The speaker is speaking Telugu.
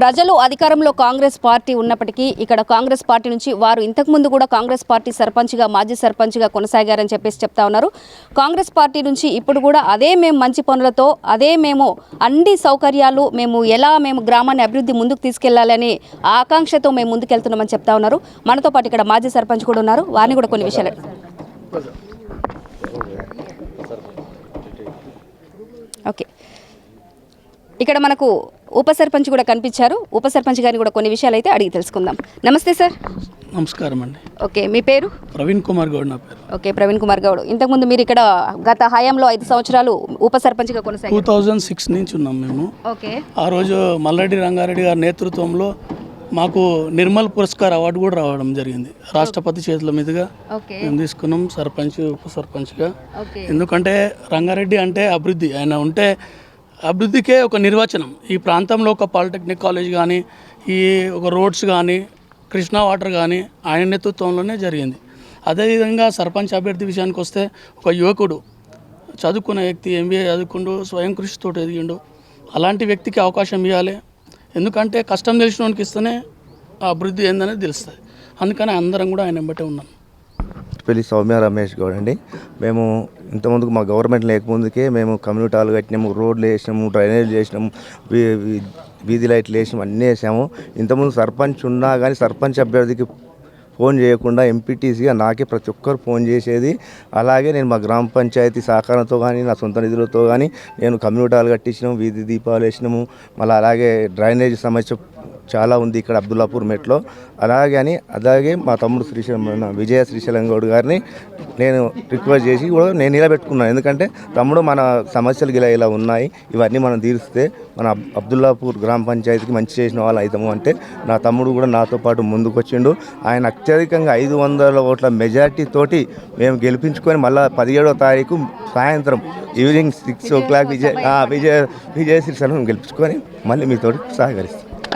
ప్రజలు అధికారంలో కాంగ్రెస్ పార్టీ ఉన్నప్పటికీ ఇక్కడ కాంగ్రెస్ పార్టీ నుంచి వారు ఇంతకుముందు కూడా కాంగ్రెస్ పార్టీ సర్పంచ్గా మాజీ సర్పంచ్గా కొనసాగారని చెప్పేసి చెప్తా ఉన్నారు. కాంగ్రెస్ పార్టీ నుంచి ఇప్పుడు కూడా అదే మేము మంచి పనులతో అదే మేము అన్ని సౌకర్యాలు మేము గ్రామాన్ని అభివృద్ధి ముందుకు తీసుకెళ్లాలని ఆకాంక్షతో మేము ముందుకెళ్తున్నామని చెప్తా ఉన్నారు. మనతో పాటు ఇక్కడ మాజీ సర్పంచ్ కూడా ఉన్నారు. వారిని కూడా కొన్ని విషయాలు ఓకే ఇక్కడ మనకు ఉప సర్పంచ్ కూడా కనిపించారు. ఉప సర్పంచ్ గారిని కూడా కొన్ని విషయాలు అయితే అడిగి తెలుసుకుందాం. నమస్తే సార్. నమస్కారం అండి. ఓకే, మీ పేరు? ప్రవీణ్ కుమార్ గౌడ్ నా పేరు. ఓకే, ప్రవీణ్ కుమార్ గౌడ్. ఇంతకుముందు మీరు ఇక్కడ గత హయాంలో 5 సంవత్సరాలు ఉప సర్పంచ్గా కొనసాగారు. 2006 నుంచి ఉన్నాం మేము. ఓకే, ఆ రోజు మల్లారెడ్డి రంగారెడ్డి గారి నేతృత్వంలో మాకు నిర్మల్ పురస్కార్ అవార్డు కూడా రావడం జరిగింది. రాష్ట్రపతి చేతుల మీదుగా మేము తీసుకున్నాం సర్పంచ్ ఉప సర్పంచ్గా. ఎందుకంటే రంగారెడ్డి అంటే అభివృద్ధి, ఆయన ఉంటే అభివృద్ధికే ఒక నిర్వచనం. ఈ ప్రాంతంలో ఒక పాలిటెక్నిక్ కాలేజ్ కానీ, ఈ ఒక రోడ్స్ కానీ, కృష్ణా వాటర్ కానీ ఆయన నేతృత్వంలోనే జరిగింది. అదేవిధంగా సర్పంచ్ అభ్యర్థి విషయానికి వస్తే ఒక యువకుడు చదువుకున్న వ్యక్తి, MBA చదువుకుంటూ స్వయం కృషితో ఎదిగిండు. అలాంటి వ్యక్తికి అవకాశం ఇవ్వాలి. ఎందుకంటే కష్టం తెలిసిన వానికి ఇస్తేనే ఆ అభివృద్ధి ఏందనేది తెలుస్తుంది. అందుకని అందరం కూడా ఆయన వెంబటే ఉన్నాం. పెళ్లి సౌమ్య రమేష్ గౌడ్ అండి. మేము ఇంతకుముందుకు మా గవర్నమెంట్ లేకముందుకే మేము కమ్యూనిటీ హాల్ కట్టినాము, రోడ్లు వేసినాము, డ్రైనేజ్ చేసినాము, వీధి లైట్లు వేసినాము, అన్నీ వేసాము. ఇంతకుముందు సర్పంచ్ ఉన్నా కానీ సర్పంచ్ అభ్యర్థికి ఫోన్ చేయకుండా ఎంపీటీసీగా నాకే ప్రతి ఒక్కరు ఫోన్ చేసేది. అలాగే నేను మా గ్రామ పంచాయతీ సహకారంతో కానీ నా సొంత నిధులతో కానీ నేను కమ్యూనిటీ హాల్ కట్టించినాము, వీధి దీపాలు వేసినాము. మళ్ళీ అలాగే డ్రైనేజ్ సమస్య చాలా ఉంది ఇక్కడ అబ్దుల్లాపూర్ మెట్లో. అలాగే మా తమ్ముడు విజయ శ్రీశైలం గౌడ్ గారిని నేను రిక్వెస్ట్ చేసి కూడా నేను నిలబెట్టుకున్నాను. ఎందుకంటే తమ్ముడు మన సమస్యలు ఇలా ఉన్నాయి, ఇవన్నీ మనం తీరిస్తే మన అబ్దుల్లాపూర్ గ్రామ పంచాయతీకి మంచి చేసిన వాళ్ళు అవుతాము అంటే నా తమ్ముడు కూడా నాతో పాటు ముందుకు వచ్చిండు. ఆయన అత్యధికంగా 500 ఓట్ల మెజార్టీ తోటి మేము గెలిపించుకొని మళ్ళీ 17వ తారీఖు సాయంత్రం ఈవినింగ్ 6 o'clock విజయ శ్రీశైలం గెలిపించుకొని మళ్ళీ మీతో సహకరిస్తాం.